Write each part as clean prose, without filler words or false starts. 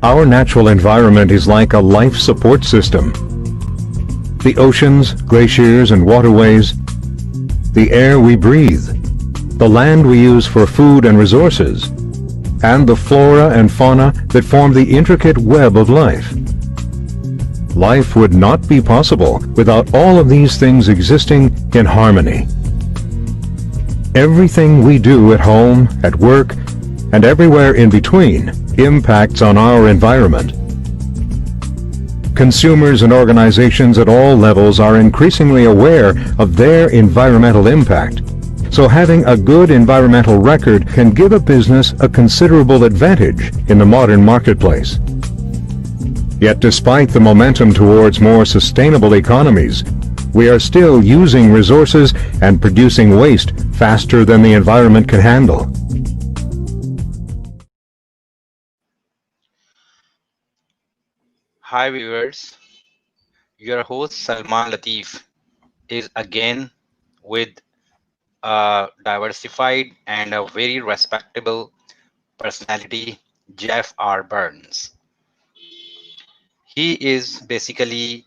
Our natural environment is like a life support system. The oceans, glaciers, and waterways, the air we breathe, the land we use for food and resources, and the flora and fauna that form the intricate web of life. Life would not be possible without all of these things existing in harmony. Everything we do at home, at work, and everywhere in between impacts on our environment. Consumers and organizations at all levels are increasingly aware of their environmental impact, so having a good environmental record can give a business a considerable advantage in the modern marketplace. Yet despite the momentum towards more sustainable economies, we are still using resources and producing waste faster than the environment can handle. Hi viewers, your host Salman Latif is again with a diversified and a very respectable personality, Jeff R. Burns. He is basically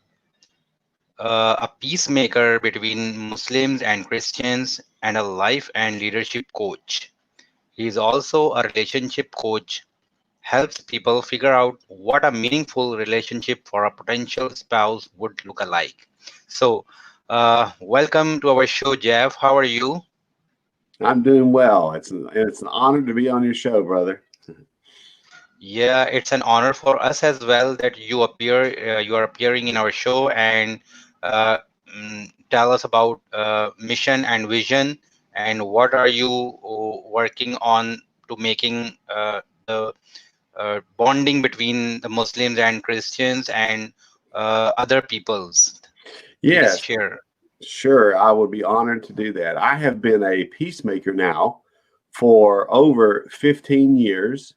a peacemaker between Muslims and Christians and a life and leadership coach. He is also a relationship coach, helps people figure out what a meaningful relationship for a potential spouse would look like. So, welcome to our show, Jeff. How are you? I'm doing well. It's an honor to be on your show, brother. Yeah, it's an honor for us as well that you are appearing in our show and uh, tell us about mission and vision and what are you working on to making the bonding between the Muslims and Christians and other peoples. Please Yes, share. sure. I would be honored to do that. I have been a peacemaker now for over 15 years.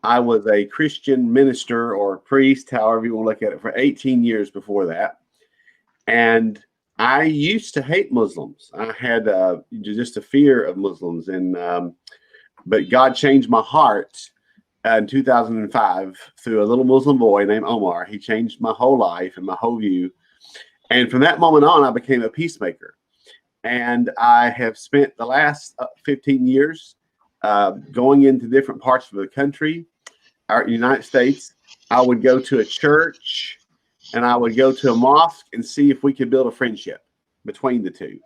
I was a Christian minister or priest, however you want to look at it, for 18 years before that. And I used to hate Muslims. I had just a fear of Muslims, but God changed my heart in 2005 through a little Muslim boy named Omar. He changed my whole life and my whole view. And from that moment on, I became a peacemaker. And I have spent the last 15 years going into different parts of the country, our United States. I would go to a church and I would go to a mosque and see if we could build a friendship between the two.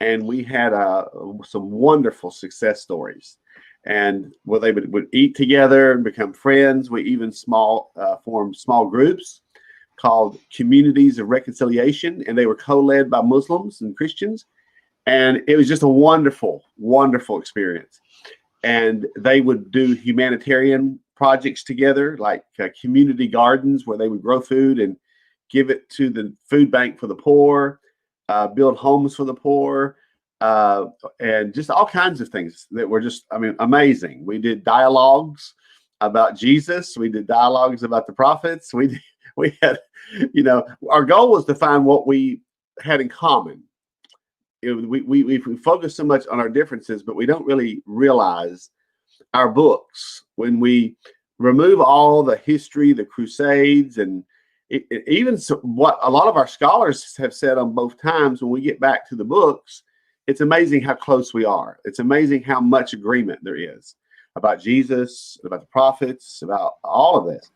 And we had some wonderful success stories. And where they would eat together and become friends. We even formed small groups called Communities of Reconciliation, and they were co-led by Muslims and Christians. And it was just a wonderful, wonderful experience. And they would do humanitarian projects together, like community gardens where they would grow food and give it to the food bank for the poor, build homes for the poor, and just all kinds of things that were just, amazing. We did dialogues about Jesus. We did dialogues about the prophets. We had, our goal was to find what we had in common. We focus so much on our differences, but we don't really realize our books. When we remove all the history, the Crusades, and what a lot of our scholars have said on both times, when we get back to the books, it's amazing how close we are. It's amazing how much agreement there is about Jesus, about the prophets, about all of this.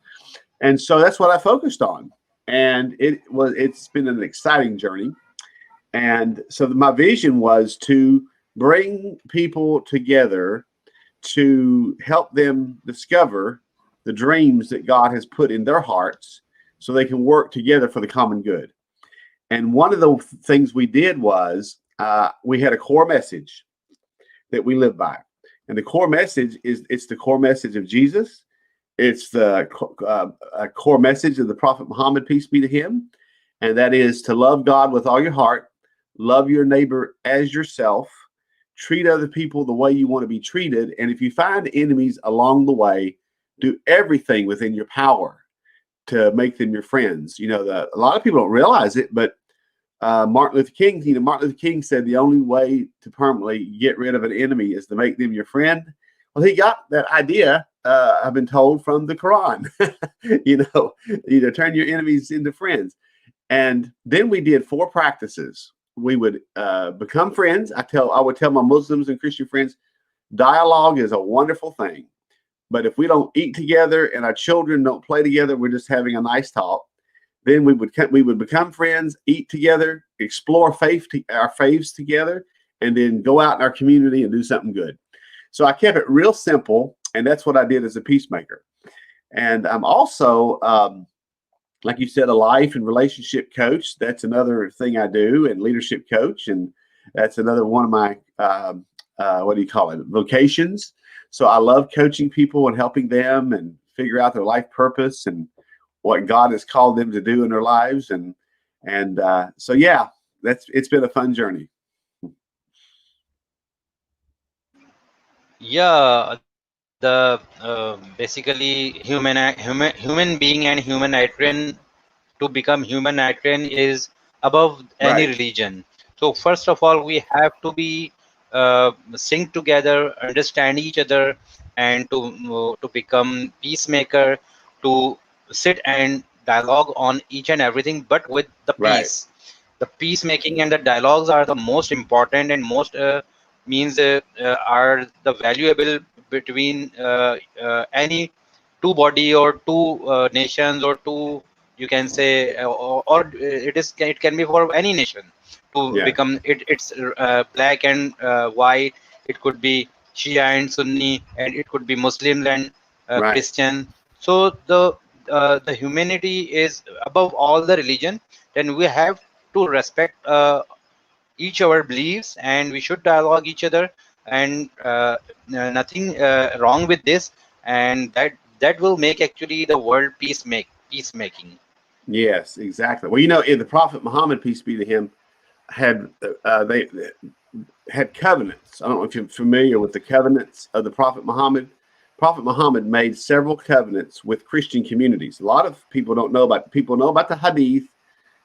And so that's what I focused on. And it's been an exciting journey. And so my vision was to bring people together to help them discover the dreams that God has put in their hearts so they can work together for the common good. And one of the things we did was we had a core message that we live by. And the core message it's the core message of Jesus. It's the core message of the Prophet Muhammad, peace be to him. And that is to love God with all your heart, love your neighbor as yourself, treat other people the way you want to be treated. And if you find enemies along the way, do everything within your power to make them your friends. A lot of people don't realize it, but Martin Luther King said the only way to permanently get rid of an enemy is to make them your friend. Well, he got that idea I've been told from the Quran. Turn your enemies into friends. And then we did 4 practices. We would become friends. I would tell my Muslims and Christian friends, dialogue is a wonderful thing. But if we don't eat together and our children don't play together, we're just having a nice talk. Then we would become friends, eat together, explore our faiths together, and then go out in our community and do something good. So I kept it real simple, and that's what I did as a peacemaker. And I'm also, like you said, a life and relationship coach. That's another thing I do, and leadership coach, and that's another one of my vocations. So I love coaching people and helping them and figure out their life purpose and what God has called them to do in their lives. And so, yeah, it's been a fun journey. Yeah, the basically human being and humanitarian, to become humanitarian is above any Right. religion. So first of all, we have to be sing together, understand each other, and to become peacemaker, to sit and dialogue on each and everything, but with the Right. peace. The peacemaking and the dialogues are the most important and most are the valuable between any two body or two nations, or two, you can say, or it can be for any nation to Yeah. become it's black and white. It could be Shia and Sunni, and it could be Muslims and Right. Christian. So the humanity is above all the religion. Then we have to respect each our beliefs, and we should dialogue each other, and nothing wrong with this, and that will make actually the world peacemaking. Yes, exactly. Well, the Prophet Muhammad, peace be to him, had they had covenants. I don't know if you're familiar with the covenants of the Prophet Muhammad. Prophet Muhammad made several covenants with Christian communities. A lot of people don't know about. People know about the Hadith,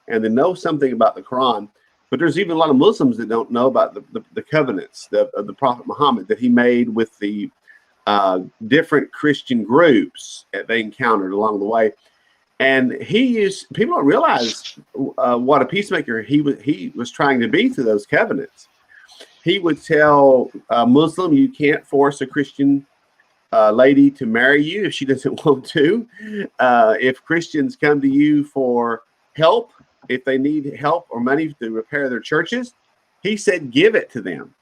and they know something about the Quran, but there's even a lot of Muslims that don't know about the covenants of the Prophet Muhammad that he made with the different Christian groups that they encountered along the way. And people don't realize what a peacemaker he was trying to be through those covenants. He would tell a Muslim, you can't force a Christian lady to marry you if she doesn't want to. If Christians come to you for help, if they need help or money to repair their churches, he said, give it to them,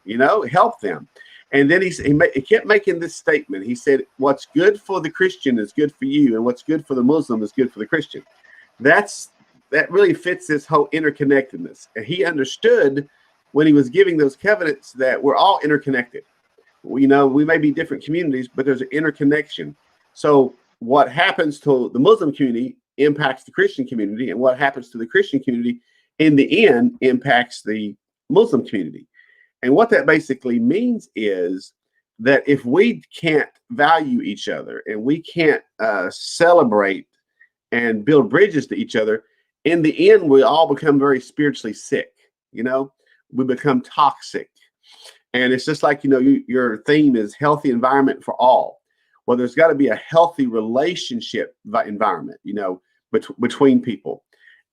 help them. And then he kept making this statement. He said, what's good for the Christian is good for you, and what's good for the Muslim is good for the Christian. That really fits this whole interconnectedness. And he understood when he was giving those covenants that we're all interconnected. We may be different communities, but there's an interconnection. So what happens to the Muslim community impacts the Christian community, and what happens to the Christian community in the end impacts the Muslim community. And what that basically means is that if we can't value each other and we can't celebrate and build bridges to each other, in the end, we all become very spiritually sick. We become toxic. And it's just like, your theme is healthy environment for all. Well, there's got to be a healthy relationship environment, between people.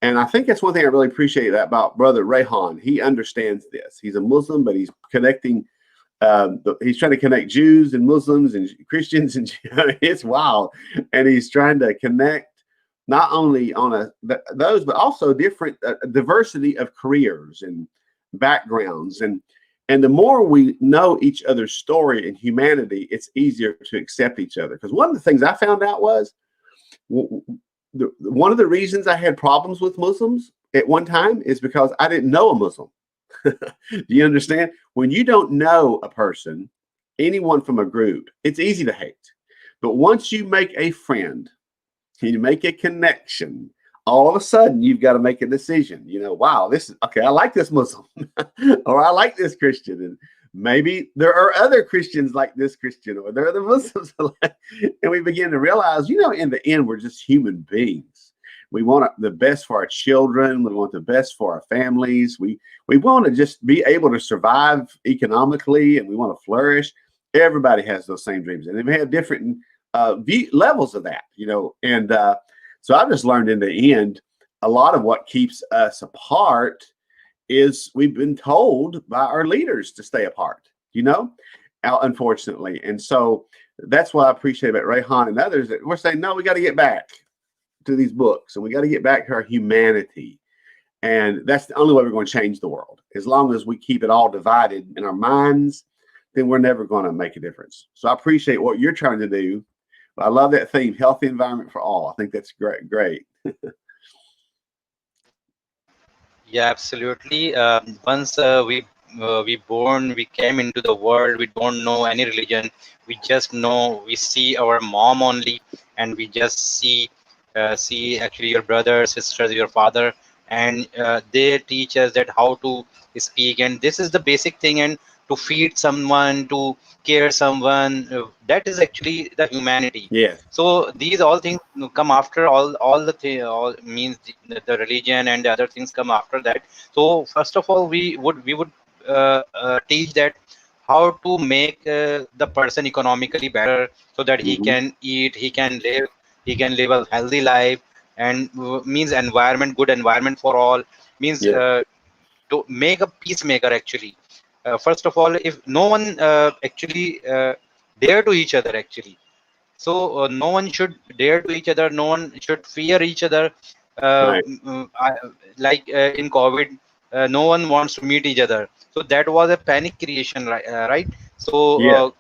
And I think that's one thing I really appreciate about Brother Rehan. He understands this. He's a Muslim, but he's connecting. He's trying to connect Jews and Muslims and Christians, and it's wild. And he's trying to connect not only on those, but also different diversity of careers and backgrounds. And the more we know each other's story and humanity, it's easier to accept each other. Because one of the things I found out was one of the reasons I had problems with Muslims at one time is because I didn't know a Muslim. Do you understand? When you don't know a person, anyone from a group, it's easy to hate. But once you make a friend, you make a connection, all of a sudden you've got to make a decision. Wow, this is okay. I like this Muslim or I like this Christian. And maybe there are other Christians like this Christian, or there are other Muslims. And we begin to realize, in the end, we're just human beings. We want the best for our children. We want the best for our families. We want to just be able to survive economically, and we want to flourish. Everybody has those same dreams, and they may have different levels of that, and so I just learned in the end, a lot of what keeps us apart is we've been told by our leaders to stay apart, unfortunately. And so that's what I appreciate about Rehan and others, that we're saying, no, we got to get back to these books, and we got to get back to our humanity. And that's the only way we're going to change the world. As long as we keep it all divided in our minds, then we're never going to make a difference. So I appreciate what you're trying to do. I love that theme, healthy environment for all. I think that's great. Yeah, absolutely. Once we came into the world, we don't know any religion. We see our mom only, and we just see actually your brother, sisters, your father, and they teach us that how to speak, and this is the basic thing, and to feed someone, to care someone, that is actually the humanity. Yes. So these all things come after all the thing, all means the religion and the other things come after that. So first of all, we would teach that how to make the person economically better, so that he Mm-hmm. can eat, he can live a healthy life, and means environment, good environment for all, means Yes. to make a peacemaker actually. First of all, if no one actually dare to each other actually, so no one should dare to each other, no one should fear each other. Right. Like in COVID, no one wants to meet each other, so that was a panic creation, right? So Yes.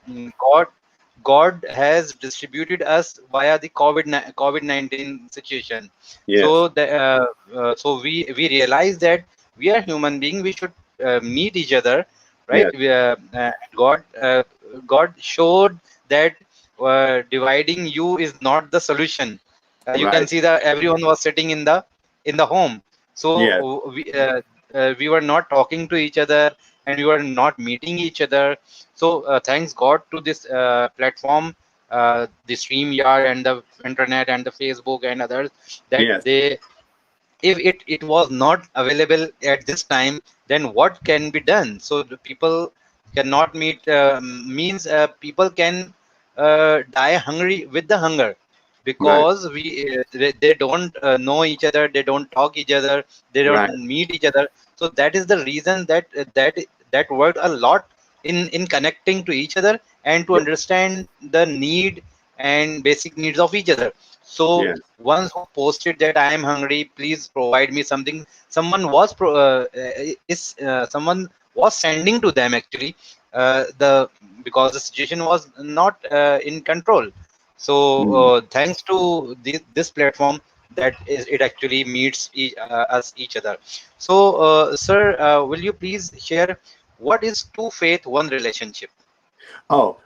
God has distributed us via the COVID-19 situation. Yes. So so we realize that we are human beings, we should meet each other, right? Yes. God showed that dividing you is not the solution. You can Right. see that everyone was sitting in the home, so Yes. we were not talking to each other, and we were not meeting each other. So thanks God to this platform, the StreamYard and the internet and the Facebook and others, that Yes. if it was not available at this time, then what can be done? So the people cannot meet, means people can die hungry with the hunger, Right. because they don't know each other, they don't talk each other, they don't Right. meet each other. So that is the reason that worked a lot in connecting to each other and to Yes. understand the need and basic needs of each other. So Yes. one who posted that I am hungry, please provide me something, someone was sending to them actually, the because the situation was not in control. So Mm. thanks to this platform, that is it actually meets us each other. So sir, will you please share what is two faith, one relationship? Oh,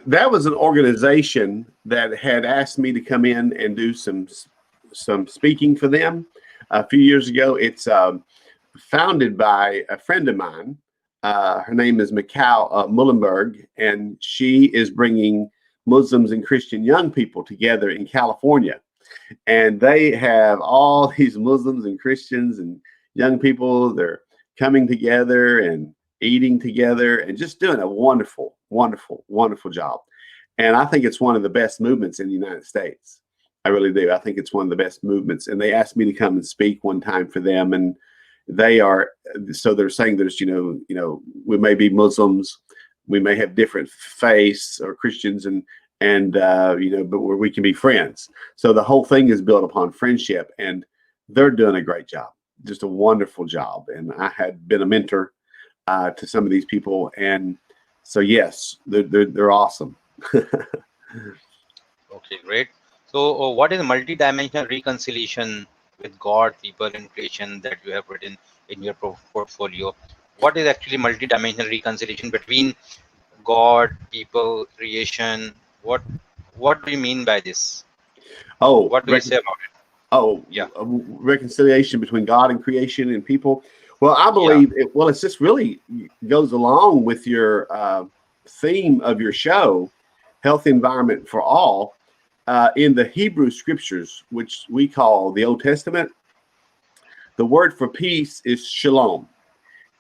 that was an organization that had asked me to come in and do some speaking for them a few years ago. It's founded by a friend of mine. Her name is Mikal Mullenberg, and she is bringing Muslims and Christian young people together in California. And they have all these Muslims and Christians and young people. They're coming together and eating together and just doing a wonderful, wonderful, wonderful job. And I think it's one of the best movements in the United States. I really do. I think it's one of the best movements. And they asked me to come and speak one time for them. And so they're saying there's, we may be Muslims, we may have different faiths or Christians, but where we can be friends. So the whole thing is built upon friendship, and they're doing a great job, just a wonderful job. And I had been a mentor to some of these people, and so yes, they're awesome. Okay, great. So what is multi-dimensional reconciliation with God, people, and creation that you have written in your portfolio? What is actually multi-dimensional reconciliation between God, people, creation? What do you mean by this? Oh, What do you say about it? oh, Yeah, reconciliation between God and creation and people. Well, I yeah, believe it. Well, it's just really goes along with your theme of your show, healthy environment for all. In the Hebrew scriptures, which we call the Old Testament, the word for peace is shalom,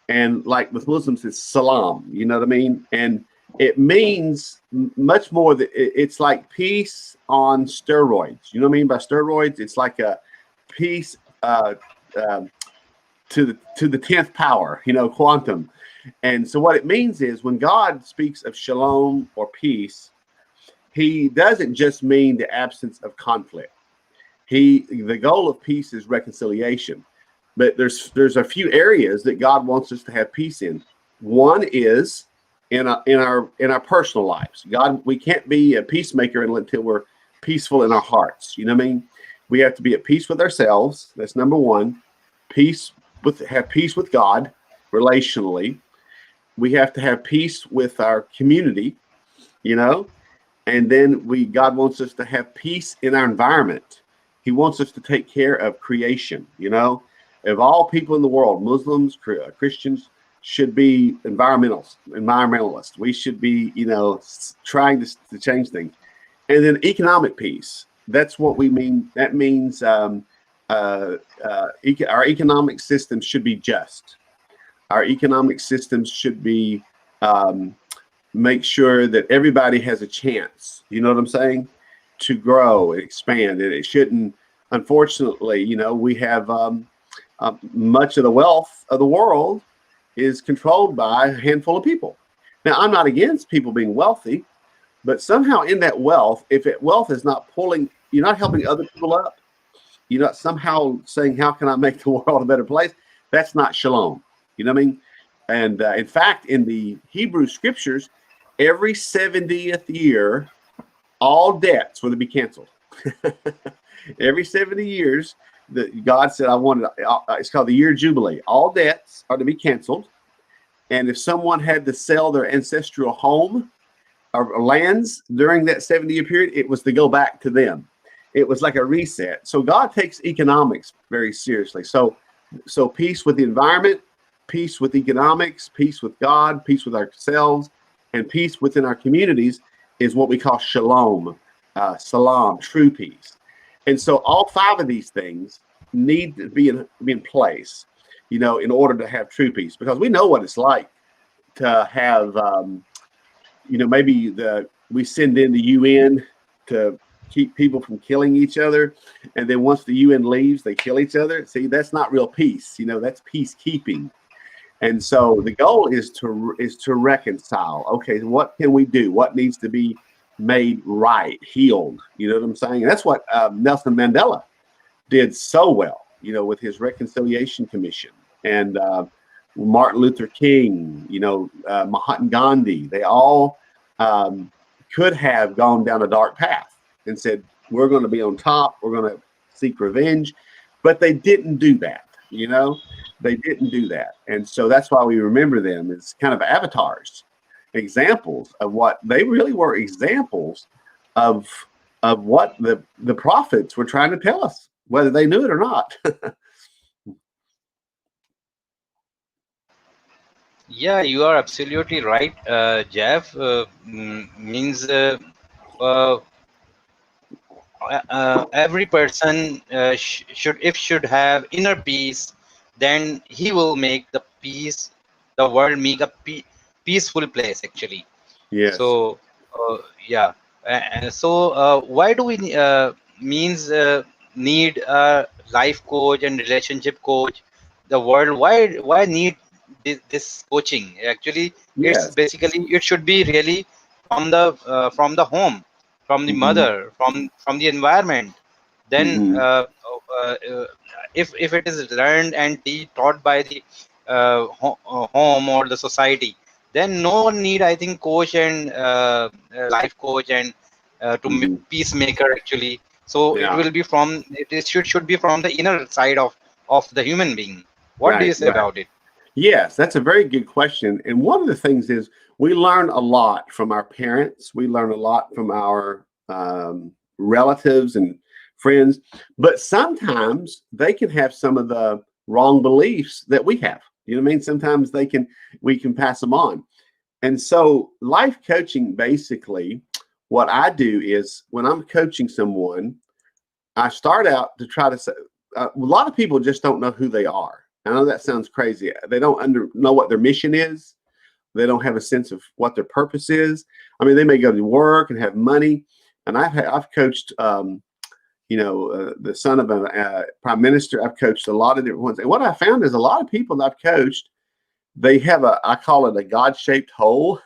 and like with Muslims, it's salam. You know what I mean? And It means much more that it's like peace on steroids. You know what I mean by steroids? It's like a peace to the 10th power, quantum. And so what it means is when God speaks of shalom or peace, he doesn't just mean the absence of conflict. The goal of peace is reconciliation. But there's a few areas that God wants us to have peace in. One is in our personal lives. God, we can't be a peacemaker until we're peaceful in our hearts. You know what I mean? We have to be at peace with ourselves. That's number one. Have peace with God relationally. We have to have peace with our community, and then God wants us to have peace in our environment. He wants us to take care of creation. Of all people in the world, Muslims, Christians should be environmentalists. We should be, trying to change things. And then economic peace. That's what we mean. That means our economic system should be just. Our economic systems should be make sure that everybody has a chance. You know what I'm saying? To grow and expand. And it shouldn't. Unfortunately, we have much of the wealth of the world is controlled by a handful of people. Now, I'm not against people being wealthy, but somehow in that wealth, if wealth is not pulling, you're not helping other people up. You're not somehow saying, how can I make the world a better place? That's not shalom. You know what I mean? And in fact, in the Hebrew scriptures, every 70th year, all debts were to be canceled. Every 70 years, God said, it's called the year Jubilee. All debts are to be canceled. And if someone had to sell their ancestral home or lands during that 70-year period, it was to go back to them. It was like a reset. So God takes economics very seriously. So peace with the environment, peace with economics, peace with God, peace with ourselves, and peace within our communities is what we call shalom, salam, true peace. And so all five of these things need to be in place, in order to have true peace, because we know what it's like to have, maybe we send in the UN to keep people from killing each other. And then once the UN leaves, they kill each other. See, that's not real peace. That's peacekeeping. And so the goal is to reconcile. Okay, what can we do? What needs to be made right, healed? You know what I'm saying? And that's what Nelson Mandela did so well, with his Reconciliation Commission, and Martin Luther King, Mahatma Gandhi. They all could have gone down a dark path and said, we're going to be on top, we're going to seek revenge, but they didn't do that. They didn't do that. And so that's why we remember them as kind of avatars, examples of what they really were, examples of what the prophets were trying to tell us, whether they knew it or not. Yeah, you are absolutely right, Jeff. Means every person should have inner peace, then he will make the world make a peaceful place actually. Yes. So yeah, so why do we need a life coach and relationship coach? The world, why need this coaching? Actually, Yes. it's basically, it should be really from the home, from the mother, from the environment. Then if it is learned and taught by the home or the society, then no one need, I think, coach and life coach and peacemaker actually. So Yeah. it will be it should be from the inner side of the human being. What do you say about it? Yes, that's a very good question. And one of the things is we learn a lot from our parents. We learn a lot from our relatives and friends, but sometimes they can have some of the wrong beliefs that we have. You know what I mean? Sometimes we can pass them on. And so life coaching, basically, what I do is when I'm coaching someone, I start out to try to say, a lot of people just don't know who they are. I know that sounds crazy. They don't know what their mission is. They don't have a sense of what their purpose is. I mean, they may go to work and have money. And I've coached, the son of a prime minister. I've coached a lot of different ones. And what I found is a lot of people that I've coached, they have I call it a God-shaped hole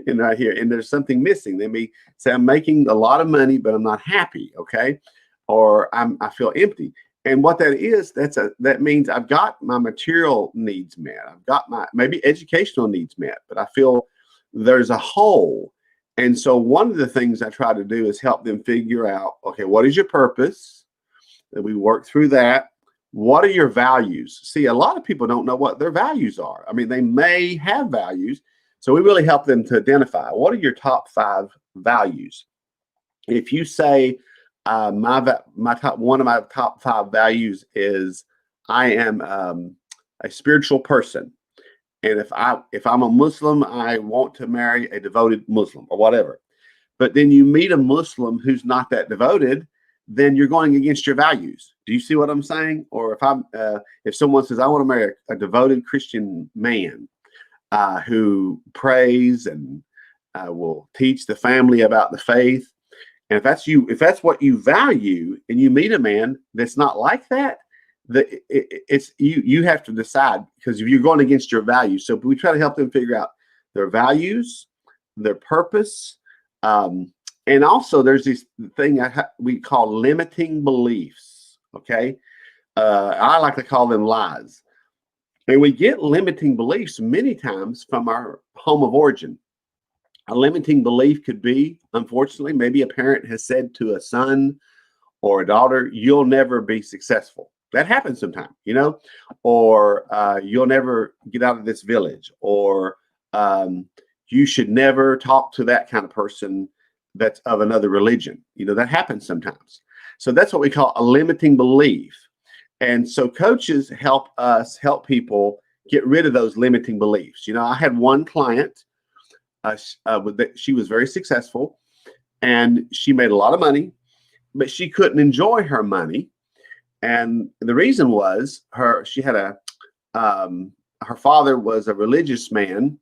in right here. And there's something missing. They may say, I'm making a lot of money, but I'm not happy. Okay. Or I feel empty. And what that is, that means I've got my material needs met. I've got my maybe educational needs met, but I feel there's a hole. And so one of the things I try to do is help them figure out, okay, what is your purpose? And we work through that. What are your values? See, a lot of people don't know what their values are. I mean, they may have values. So we really help them to identify, what are your top 5 values? If you say, one of my top 5 values is I am a spiritual person. And if I'm a Muslim, I want to marry a devoted Muslim or whatever. But then you meet a Muslim who's not that devoted, then you're going against your values. Do you see what I'm saying? Or if someone says, I want to marry a devoted Christian man who prays and will teach the family about the faith. And if that's what you value, and you meet a man that's not like that, you have to decide, because if you're going against your values. So we try to help them figure out their values, their purpose, and also there's this thing we call limiting beliefs. Okay, I like to call them lies, and we get limiting beliefs many times from our home of origin. A limiting belief could be, unfortunately, maybe a parent has said to a son or a daughter, you'll never be successful. That happens sometimes, or you'll never get out of this village, or you should never talk to that kind of person that's of another religion. That happens sometimes. So that's what we call a limiting belief. And so coaches help people get rid of those limiting beliefs. I had one client, she was very successful and she made a lot of money, but she couldn't enjoy her money. And the reason was she had her father was a religious man,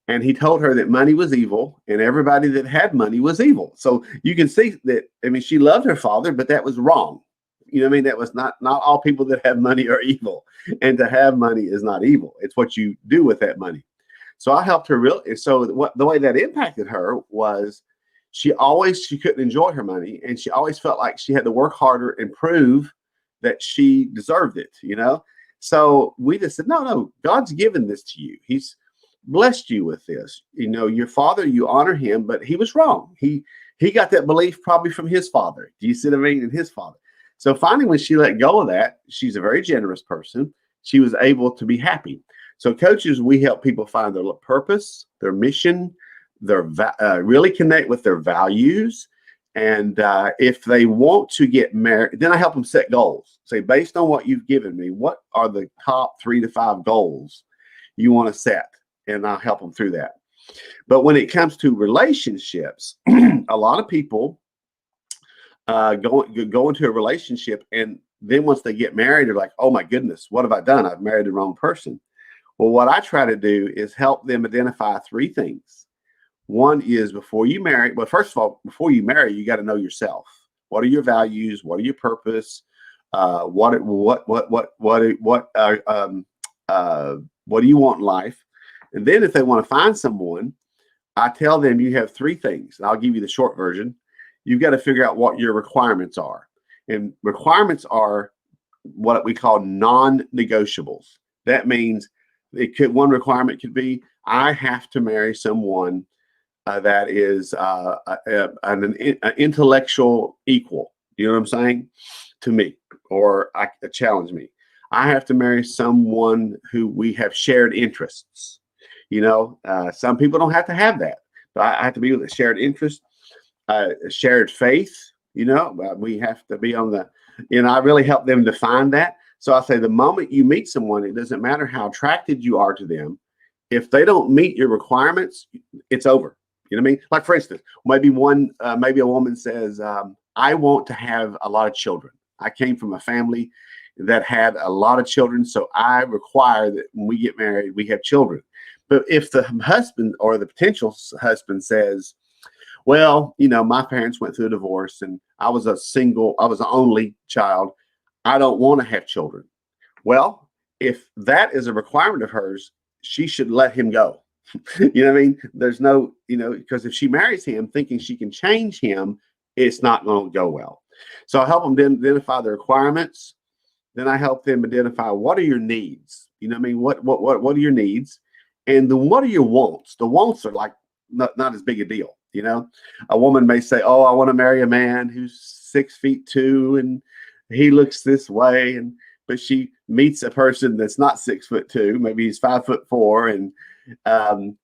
and he told her that money was evil and everybody that had money was evil. So you can see that, she loved her father, but that was wrong. That was not all people that have money are evil, and to have money is not evil. It's what you do with that money. So I helped her so the way that impacted her was she couldn't enjoy her money, and she always felt like she had to work harder and prove that she deserved it, So we just said, no, God's given this to you. He's blessed you with this. Your father, you honor him, but he was wrong. He got that belief probably from his father. Do you see what I mean? And his father. So finally, when she let go of that, she's a very generous person. She was able to be happy. So coaches, we help people find their purpose, their mission, really connect with their values. And if they want to get married, then I help them set goals. Say, based on what you've given me, what are the top 3 to 5 goals you want to set? And I'll help them through that. But when it comes to relationships, a lot of people go into a relationship, and then once they get married, they're like, oh my goodness, what have I done? I've married the wrong person. Well, what I try to do is help them identify 3 things. One is, before you marry, well, first of all, before you marry, you got to know yourself. What are your values? What are your purpose? What do you want in life? And then if they want to find someone, I tell them you have 3 things. And I'll give you the short version. You've got to figure out what your requirements are. And requirements are what we call non-negotiables. That means one requirement could be, I have to marry someone that is an intellectual equal. You know what I'm saying? To me, or challenge me. I have to marry someone who we have shared interests. Some people don't have to have that, but I have to be with a shared interest, shared faith. We have to be on I really help them define that. So I say, the moment you meet someone, it doesn't matter how attracted you are to them. If they don't meet your requirements, it's over. You know what I mean? Like, for instance, maybe a woman says, I want to have a lot of children. I came from a family that had a lot of children, so I require that when we get married, we have children. But if the husband or the potential husband says, well, my parents went through a divorce and I was an only child. I don't want to have children. Well, if that is a requirement of hers, she should let him go. You know what I mean? There's no, because if she marries him thinking she can change him, it's not going to go well. So I help them identify the requirements. Then I help them identify what are your needs. You know what I mean? What are your needs? And then what are your wants? The wants are like not as big a deal. A woman may say, oh, I want to marry a man who's 6'2" and he looks this way. But she meets a person that's not 6'2", maybe he's 5'4", and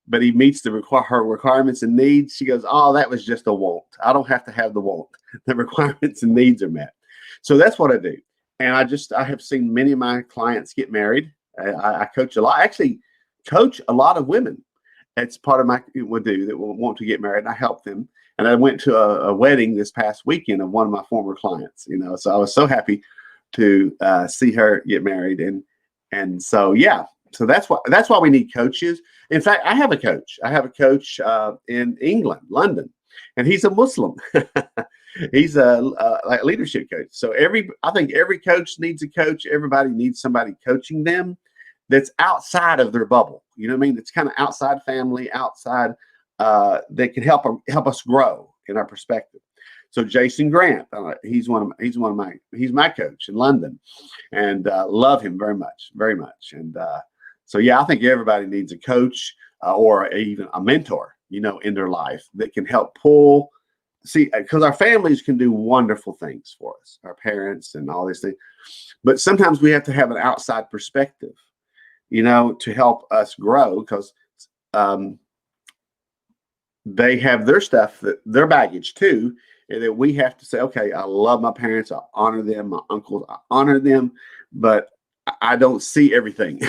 but he meets her requirements and needs. She goes, oh, that was just a want. I don't have to have the want. The requirements and needs are met. So that's what I do. And I have seen many of my clients get married. I coach a lot. I actually coach a lot of women. It's part of my would do that will want to get married. And I help them. And I went to a wedding this past weekend of one of my former clients. So I was so happy to see her get married. And so yeah. So that's why we need coaches. In fact, I have a coach. In England, London, and he's a Muslim. He's a like leadership coach. So I think every coach needs a coach. Everybody needs somebody coaching them that's outside of their bubble. You know what I mean? It's kind of outside family, outside that can help us grow in our perspective. So Jason Grant, he's my coach in London, and love him very much, very much. And so yeah, I think everybody needs a coach or even a mentor, in their life that can help pull. See, because our families can do wonderful things for us, our parents and all these things. But sometimes we have to have an outside perspective, to help us grow, because they have their stuff, their baggage too, and that we have to say, okay, I love my parents, I honor them, my uncles, I honor them, but I don't see everything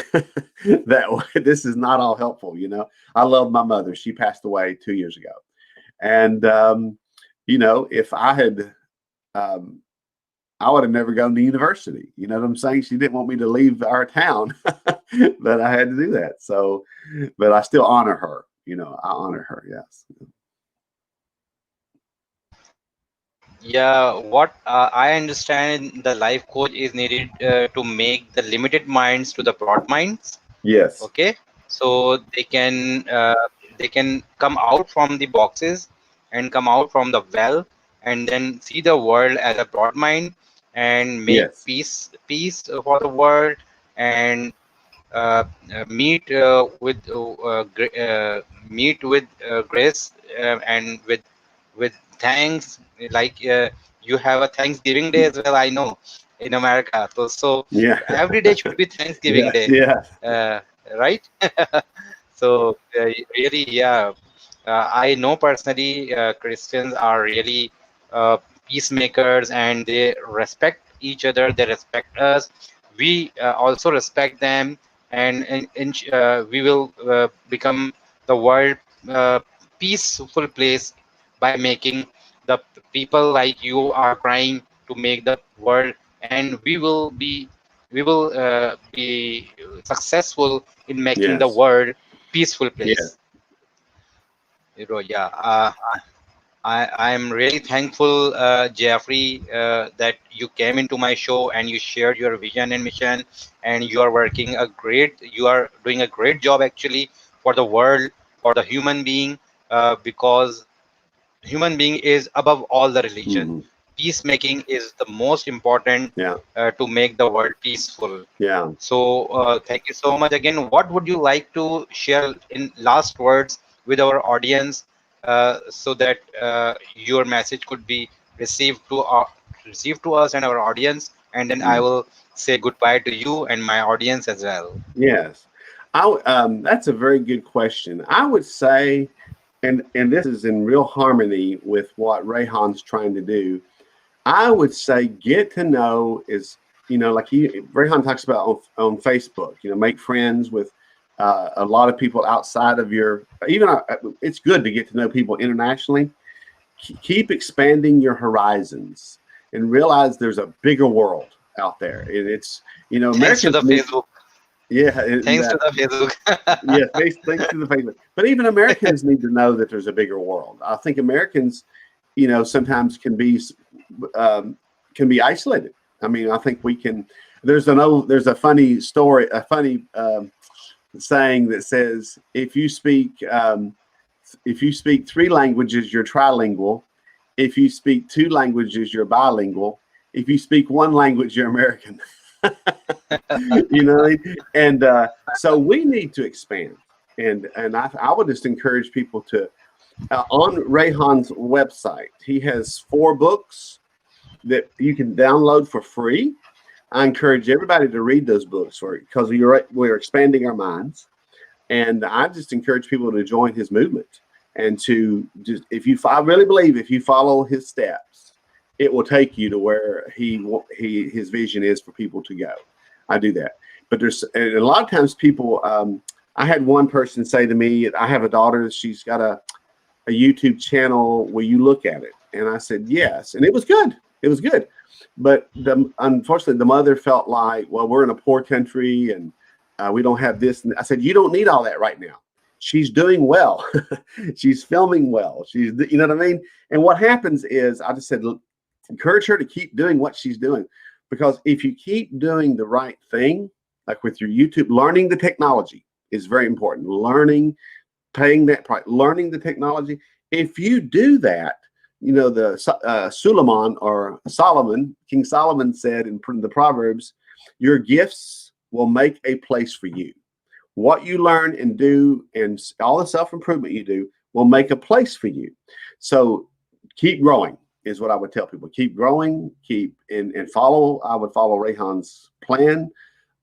that way. This is not all helpful, I love my mother. She passed away 2 years ago. And, if I had, I would have never gone to university. You know what I'm saying? She didn't want me to leave our town, but I had to do that. So, but I still honor her. I honor her. Yes. Yeah, what I understand, the life coach is needed to make the limited minds to the broad minds. Yes. Okay, so they can come out from the boxes and come out from the well, and then see the world as a broad mind and make peace for the world, and meet with grace, and with thanks. Like you have a Thanksgiving Day as well, I know, in America. So Yeah. every day should be Thanksgiving Day. Yeah. Right? So really, yeah. I know personally, Christians are really peacemakers, and they respect each other. They respect us. We also respect them, and we will become the world peaceful place by making the people like you are trying to make the world, and we will be successful in making the Yes. world peaceful Yeah. place. Yeah. I'm really thankful, Jeffrey, that you came into my show and you shared your vision and mission, and you are doing a great job actually for the world, for the human being, because human being is above all the religion. Mm-hmm. Peacemaking is the most important Yeah. to make the world peaceful. Yeah. So thank you so much again. What would you like to share in last words with our audience, so that your message could be received to us and our audience, and then I will say goodbye to you and my audience as well. Yes. That's a very good question. I would say, and this is in real harmony with what Rehan's trying to do. I would say get to know is, like Rehan talks about on Facebook, make friends with a lot of people outside of it's good to get to know people internationally. Keep expanding your horizons and realize there's a bigger world out there. And it's, Thanks to the Facebook. Yeah, Thanks to the Facebook. yeah, thanks to the Facebook. But even Americans need to know that there's a bigger world. I think Americans, sometimes can be isolated. I mean, I think we can. There's a funny story, a funny saying that says, if you speak 3 languages, you're trilingual. If you speak 2 languages, you're bilingual. If you speak 1 language, you're American. You know what I mean? And so we need to expand. And I would just encourage people to, on Rehan's website, he has 4 books that you can download for free. I encourage everybody to read those books because we're expanding our minds. And I just encourage people to join his movement and to just, I really believe if you follow his steps, it will take you to where his vision is for people to go. I do that. But and a lot of times people, I had one person say to me, I have a daughter, she's got a YouTube channel, will you look at it? And I said, yes. And it was good. It was good. But unfortunately, the mother felt like, well, we're in a poor country and we don't have this. And I said, you don't need all that right now. She's doing well. She's filming well. You know what I mean? And what happens is I just said, look, encourage her to keep doing what she's doing. Because if you keep doing the right thing, like with your YouTube, learning the technology is very important. Learning, paying that price, learning the technology. If you do that, King Solomon said in the Proverbs, your gifts will make a place for you. What you learn and do and all the self-improvement you do will make a place for you. So keep growing is what I would tell people. Keep growing, and follow. I would follow Rehan's plan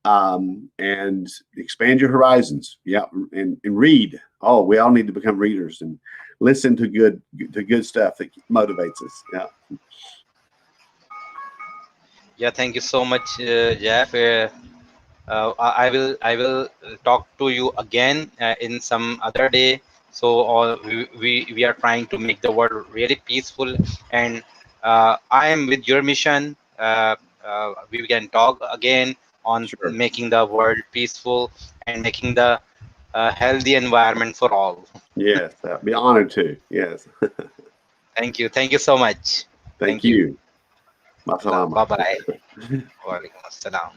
and expand your horizons. Yeah, and read. Oh, we all need to become readers and listen to good stuff that motivates us. Yeah. Yeah, thank you so much, Jeff. I will talk to you again in some other day. So we are trying to make the world really peaceful, and I am with your mission. We can talk again on Sure. making the world peaceful and making the healthy environment for all. Yes, I'd be honored to. Yes. Thank you so much. Thank you. Bye bye. Walaikum assalam.